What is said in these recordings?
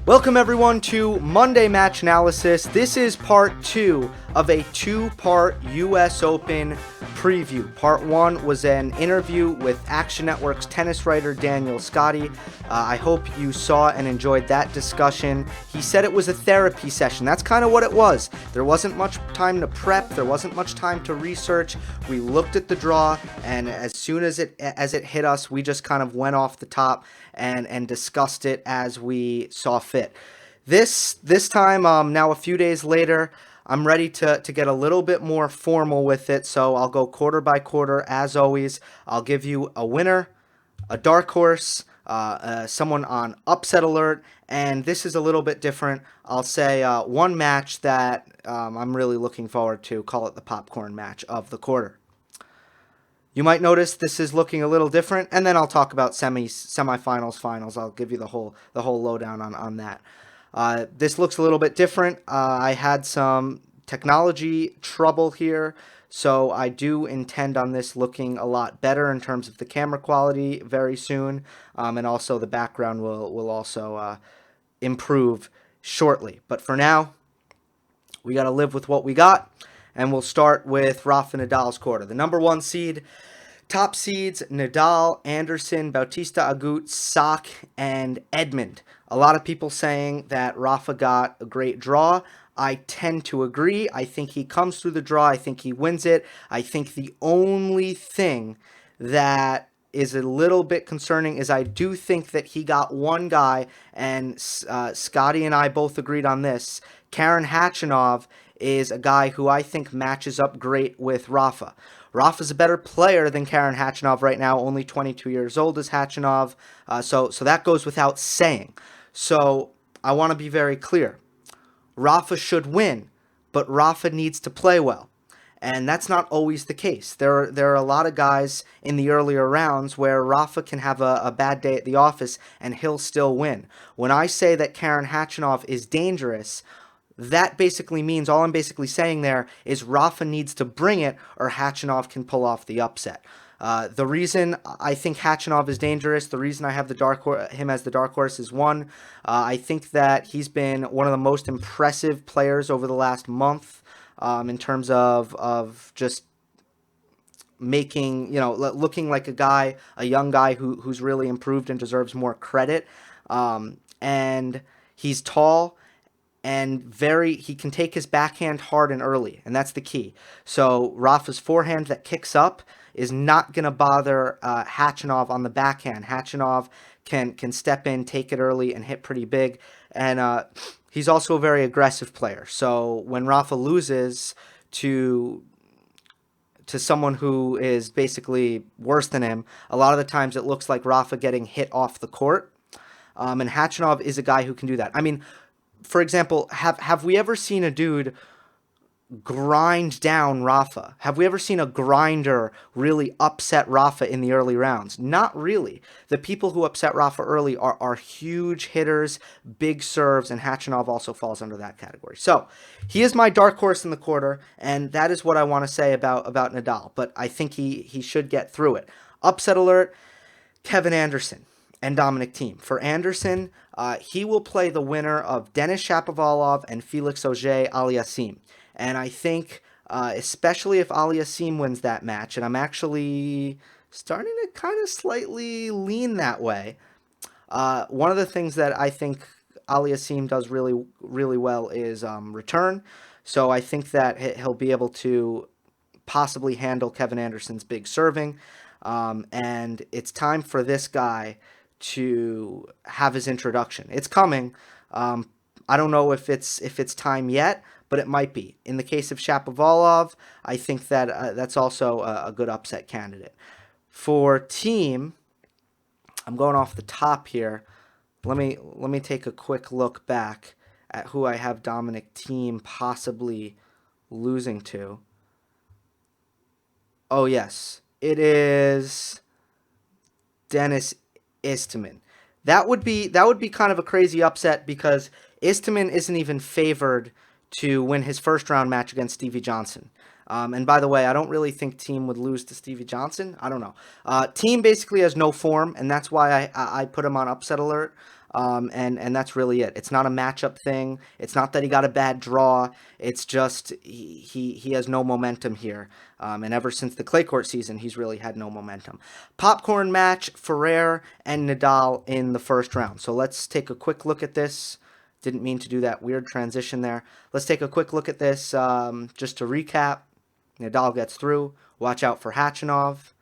Welcome everyone to Monday Match Analysis. This is part 2 of a 2-part US Open preview. Part 1 was an interview with Action Network's tennis writer Daniel Scotti. I hope you saw and enjoyed that discussion. He said it was a therapy session. That's kind of what it was. There wasn't much time to prep. There wasn't much time to research. We looked at the draw, and as soon as it hit us, we just kind of went off the top and discussed it as we saw fit. This time, now a few days later, I'm ready to get a little bit more formal with it, so I'll go quarter by quarter. As always, I'll give you a winner, a dark horse, someone on upset alert, and this is a little bit different. I'll say one match that I'm really looking forward to, call it the popcorn match of the quarter. You might notice this is looking a little different, and then I'll talk about semifinals, finals. I'll give you the whole lowdown on that. This looks a little bit different. I had some technology trouble here, so I do intend on this looking a lot better in terms of the camera quality very soon, and also the background will also improve shortly. But for now, we got to live with what we got, and we'll start with Rafa Nadal's quarter. The number 1 seed. Top seeds, Nadal, Anderson, Bautista Agut, Sock, and Edmund. A lot of people saying that Rafa got a great draw. I tend to agree. I think he comes through the draw. I think he wins it. I think the only thing that is a little bit concerning is I do think that he got one guy, and Scotty and I both agreed on this. Karen Khachanov is a guy who I think matches up great with Rafa. Rafa's a better player than Karen Khachanov right now, only 22 years old is Khachanov, so that goes without saying. So I want to be very clear. Rafa should win, but Rafa needs to play well. And that's not always the case. There are a lot of guys in the earlier rounds where Rafa can have a bad day at the office and he'll still win. When I say that Karen Khachanov is dangerous, that basically means, all I'm basically saying there is Rafa needs to bring it or Khachanov can pull off the upset. The reason I think Khachanov is dangerous, the reason I have him as the dark horse is one, I think that he's been one of the most impressive players over the last month in terms of just making, looking like a young guy who's really improved and deserves more credit. And he's tall. And he can take his backhand hard and early, and that's the key. So Rafa's forehand that kicks up is not going to bother Khachanov on the backhand. Khachanov can step in, take it early, and hit pretty big. And he's also a very aggressive player. So when Rafa loses to someone who is basically worse than him, a lot of the times it looks like Rafa getting hit off the court. And Khachanov is a guy who can do that. I mean, for example, have we ever seen a dude grind down Rafa? Have we ever seen a grinder really upset Rafa in the early rounds? Not really. The people who upset Rafa early are huge hitters, big serves, and Khachanov also falls under that category. So he is my dark horse in the quarter, and that is what I want to say about Nadal. But I think he should get through it. Upset alert, Kevin Anderson and Dominic Thiem. For Anderson, he will play the winner of Denis Shapovalov and Felix Auger-Aliassime. And I think, especially if Aliassime wins that match, and I'm actually starting to kind of slightly lean that way, one of the things that I think Aliassime does really, really well is return. So I think that he'll be able to possibly handle Kevin Anderson's big serving. And it's time for this guy to have his introduction. It's coming. I don't know if it's time yet, but it might be. In the case of Shapovalov, I think that that's also a good upset candidate. For Thiem, I'm going off the top here. Let me take a quick look back at who I have Dominic Thiem possibly losing to. Oh yes, it is Denis Istomin. That would be kind of a crazy upset because Istomin isn't even favored to win his first round match against Stevie Johnson. And by the way, I don't really think Thiem would lose to Stevie Johnson. I don't know. Thiem basically has no form, and that's why I put him on upset alert. and that's really it. It's not a matchup thing. It's not that he got a bad draw. It's just he has no momentum here. And ever since the clay court season, he's really had no momentum. Popcorn match, Federer and Nadal in the first round. So let's take a quick look at this. Didn't mean to do that weird transition there. Let's take a quick look at this just to recap. Nadal gets through. Watch out for Khachanov,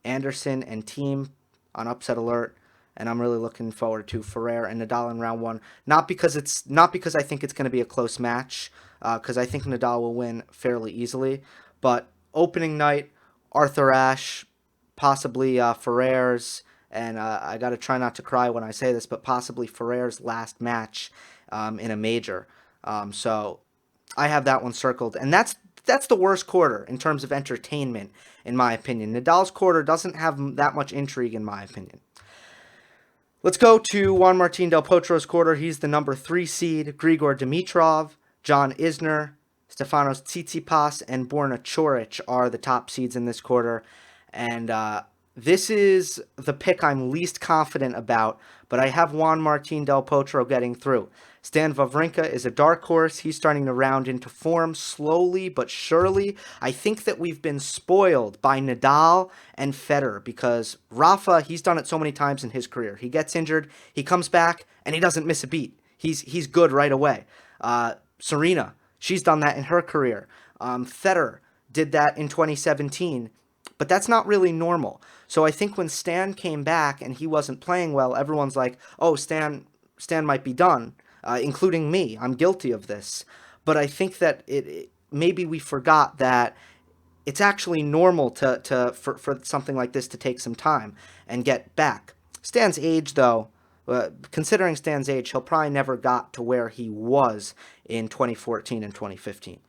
Anderson, and team on upset alert. And I'm really looking forward to Federer and Nadal in round one. Not because I think it's going to be a close match, because I think Nadal will win fairly easily. But opening night, Arthur Ashe, possibly Federer's, and I got to try not to cry when I say this, but possibly Federer's last match in a major. So I have that one circled, and that's the worst quarter in terms of entertainment, in my opinion. Nadal's quarter doesn't have that much intrigue, in my opinion. Let's go to Juan Martin Del Potro's quarter. He's the number 3 seed. Grigor Dimitrov, John Isner, Stefanos Tsitsipas, and Borna Coric are the top seeds in this quarter. And this is the pick I'm least confident about, but I have Juan Martin Del Potro getting through. Stan Wawrinka is a dark horse. He's starting to round into form slowly but surely. I think that we've been spoiled by Nadal and Federer because Rafa, he's done it so many times in his career. He gets injured, he comes back, and he doesn't miss a beat. He's good right away. Serena, she's done that in her career. Federer did that in 2017, but that's not really normal. So I think when Stan came back and he wasn't playing well, everyone's like, oh, Stan might be done. Including me. I'm guilty of this. But I think that maybe we forgot that it's actually normal for something like this to take some time and get back. Stan's age, though, considering Stan's age, he'll probably never got to where he was in 2014 and 2015.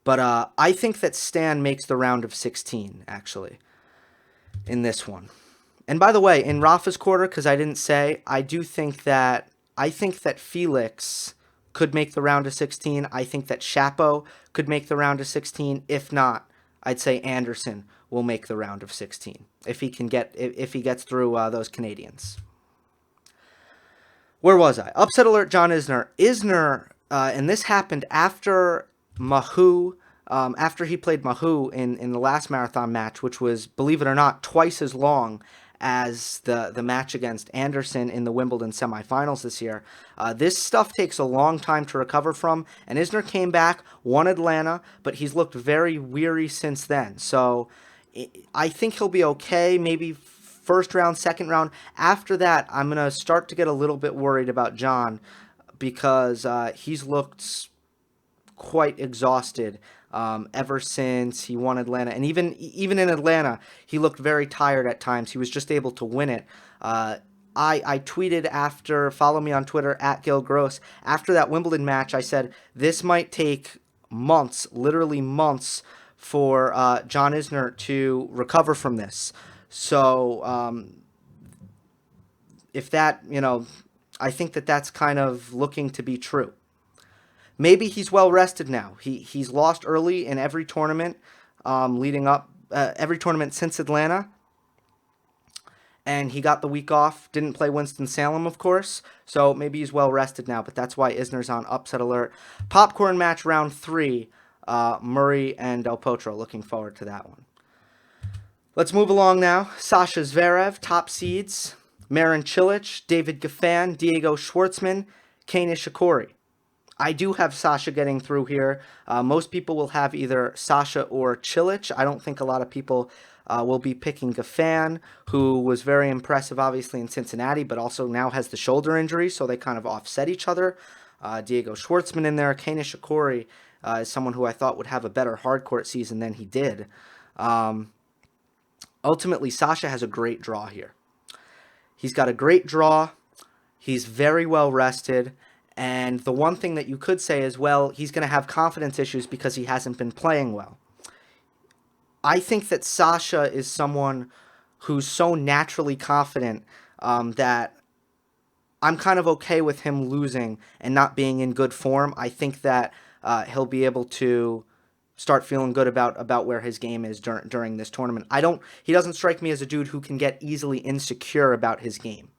But I think that Stan makes the round of 16, actually, in this one. And by the way, in Rafa's quarter, because I didn't say, I think that Felix could make the round of 16. I think that Shapo could make the round of 16. If not, I'd say Anderson will make the round of 16 if he gets through those Canadians. Where was I? Upset alert, John Isner. Isner, and this happened after Mahou, after he played Mahou in the last marathon match, which was, believe it or not, twice as long as the match against Anderson in the Wimbledon semifinals this year. This stuff takes a long time to recover from, and Isner came back, won Atlanta, but he's looked very weary since then. So I think he'll be okay, maybe first round, second round. After that, I'm going to start to get a little bit worried about John because he's looked quite exhausted ever since he won Atlanta. And even in Atlanta, he looked very tired at times. He was just able to win it. I tweeted after, follow me on Twitter, @GillGross. After that Wimbledon match, I said, this might take months, literally months, for John Isner to recover from this. So if that, I think that that's kind of looking to be true. Maybe he's well rested now. He's lost early in every tournament leading up, every tournament since Atlanta. And he got the week off. Didn't play Winston-Salem, of course. So maybe he's well rested now. But that's why Isner's on upset alert. Popcorn match round 3. Murray and Del Potro. Looking forward to that one. Let's move along now. Sascha Zverev, top seeds. Marin Cilic, David Goffin, Diego Schwartzman, Kei Nishikori. I do have Sascha getting through here. Most people will have either Sascha or Cilic. I don't think a lot of people will be picking Goffin, who was very impressive, obviously, in Cincinnati, but also now has the shoulder injury, so they kind of offset each other. Diego Schwartzman in there. Kei Nishikori is someone who I thought would have a better hardcourt season than he did. Ultimately, Sascha has a great draw here. He's got a great draw. He's very well rested. And the one thing that you could say is, well, he's going to have confidence issues because he hasn't been playing well. I think that Sascha is someone who's so naturally confident that I'm kind of okay with him losing and not being in good form. I think that he'll be able to start feeling good about where his game is during this tournament. He doesn't strike me as a dude who can get easily insecure about his game.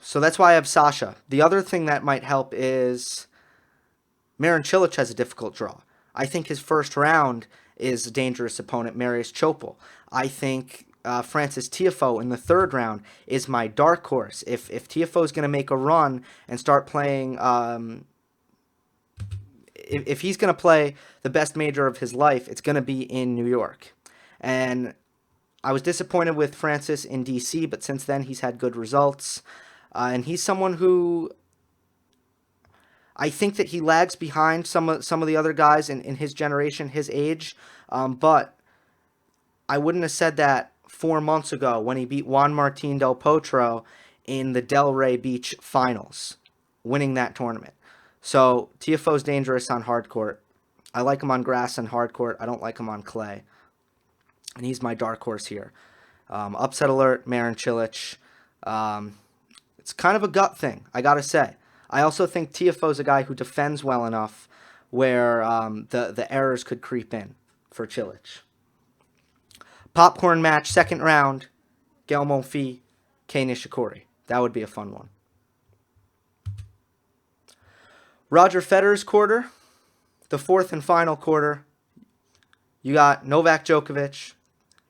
So that's why I have Sascha. The other thing that might help is Marin Cilic has a difficult draw. I think his first round is a dangerous opponent, Marius Chopin. I think Francis Tiafoe in the third round is my dark horse. If Tiafoe is going to make a run and start playing, if he's going to play the best major of his life, it's going to be in New York. And I was disappointed with Francis in D.C., but since then he's had good results. And he's someone who I think that he lags behind some of the other guys in his generation, his age. But I wouldn't have said that 4 months ago when he beat Juan Martin Del Potro in the Delray Beach finals, winning that tournament. So Tiafoe's dangerous on hard court. I like him on grass and hard court. I don't like him on clay. And he's my dark horse here. Upset alert, Marin Cilic. It's kind of a gut thing, I got to say. I also think Tiafoe's a guy who defends well enough where the errors could creep in for Cilic. Popcorn match, second round, Gill Monfils, Nishikori. That would be a fun one. Roger Federer's quarter, the fourth and final quarter. You got Novak Djokovic,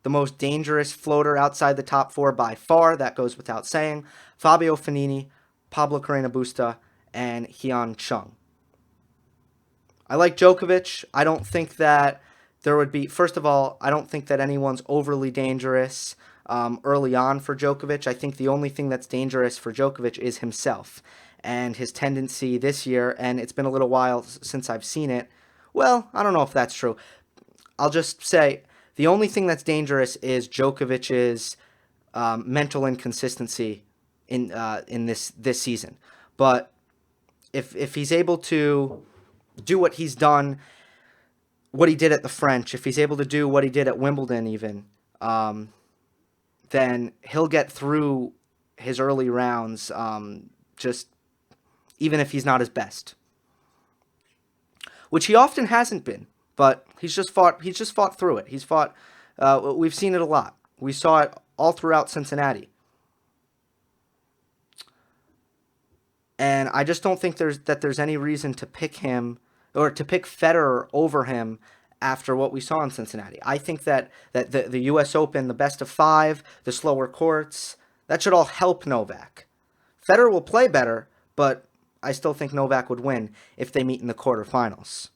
the most dangerous floater outside the top four by far. That goes without saying. Fabio Fognini, Pablo Carreño Busta, and Hyun Chung. I like Djokovic. I don't think that there would be, first of all, I don't think that anyone's overly dangerous early on for Djokovic. I think the only thing that's dangerous for Djokovic is himself and his tendency this year, and it's been a little while since I've seen it. Well, I don't know if that's true. I'll just say the only thing that's dangerous is Djokovic's mental inconsistency in this season. But if he's able to do what he's done, what he did at the French, if he's able to do what he did at Wimbledon even, then he'll get through his early rounds just even if he's not his best, which he often hasn't been. But he's just fought through it. He's fought. We've seen it a lot. We saw it all throughout Cincinnati. And I just don't think there's any reason to pick him or to pick Federer over him after what we saw in Cincinnati. I think that the U.S. Open, the best of five, the slower courts, that should all help Novak. Federer will play better, but I still think Novak would win if they meet in the quarterfinals.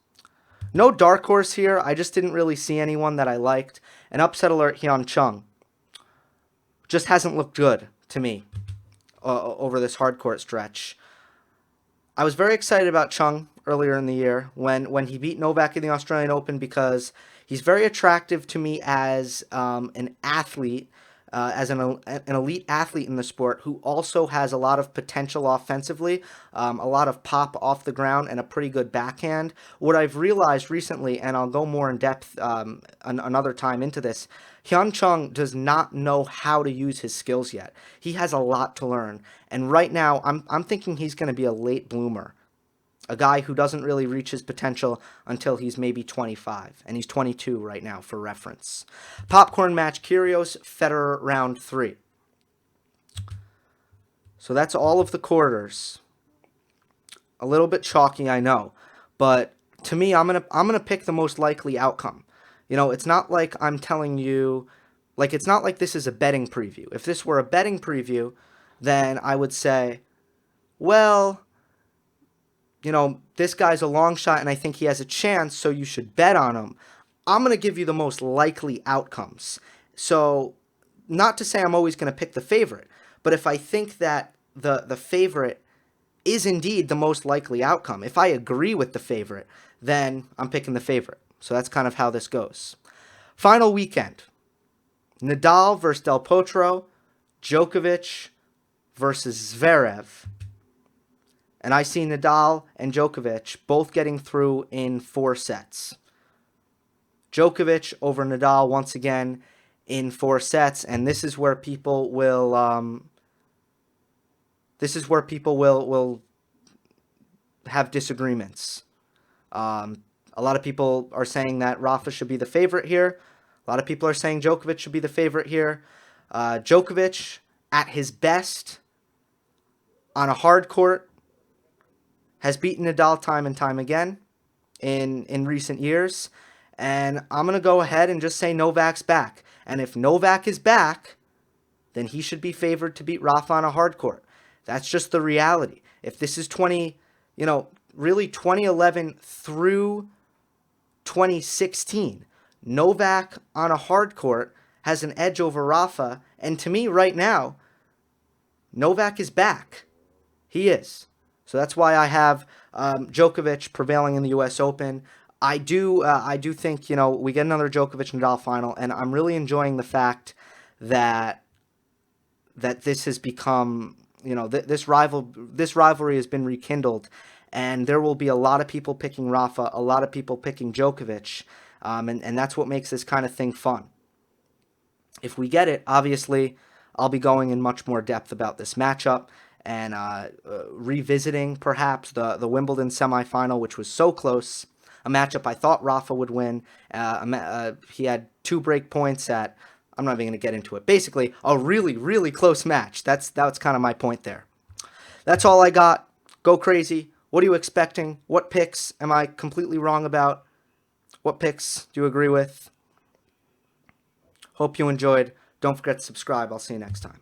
No dark horse here. I just didn't really see anyone that I liked. And upset alert, Hyun Chung just hasn't looked good to me over this hard court stretch. I was very excited about Chung earlier in the year when he beat Novak in the Australian Open because he's very attractive to me as an athlete, as an elite athlete in the sport who also has a lot of potential offensively, a lot of pop off the ground, and a pretty good backhand. What I've realized recently, and I'll go more in depth another time into this, Hyun Chung does not know how to use his skills yet. He has a lot to learn, and right now I'm thinking he's going to be a late bloomer. A guy who doesn't really reach his potential until he's maybe 25. And he's 22 right now, for reference. Popcorn match, Kyrgios, Federer, round 3. So that's all of the quarters. A little bit chalky, I know. But to me, I'm gonna pick the most likely outcome. You know, it's not like I'm telling you... it's not like this is a betting preview. If this were a betting preview, then I would say, well... this guy's a long shot and I think he has a chance, so you should bet on him. I'm going to give you the most likely outcomes. So, not to say I'm always going to pick the favorite, but if I think that the favorite is indeed the most likely outcome, if I agree with the favorite, then I'm picking the favorite. So that's kind of how this goes. Final weekend. Nadal versus Del Potro, Djokovic versus Zverev. And I see Nadal and Djokovic both getting through in 4 sets. Djokovic over Nadal once again in 4 sets, and this is where people will have disagreements. A lot of people are saying that Rafa should be the favorite here. A lot of people are saying Djokovic should be the favorite here. Djokovic, at his best, on a hard court has beaten Nadal time and time again in recent years. And I'm going to go ahead and just say Novak's back. And if Novak is back, then he should be favored to beat Rafa on a hard court. That's just the reality. If this is really 2011 through 2016, Novak on a hard court has an edge over Rafa. And to me right now, Novak is back. He is. So that's why I have Djokovic prevailing in the U.S. Open. I do think, we get another Djokovic-Nadal final, and I'm really enjoying the fact that this has become, this rivalry has been rekindled, and there will be a lot of people picking Rafa, a lot of people picking Djokovic, and that's what makes this kind of thing fun. If we get it, obviously, I'll be going in much more depth about this matchup and revisiting perhaps the Wimbledon semifinal, which was so close, a matchup I thought Rafa would win. He had 2 break points at, I'm not even going to get into it, basically a really, really close match. That's kind of my point there. That's all I got. Go crazy. What are you expecting? What picks am I completely wrong about? What picks do you agree with? Hope you enjoyed. Don't forget to subscribe. I'll see you next time.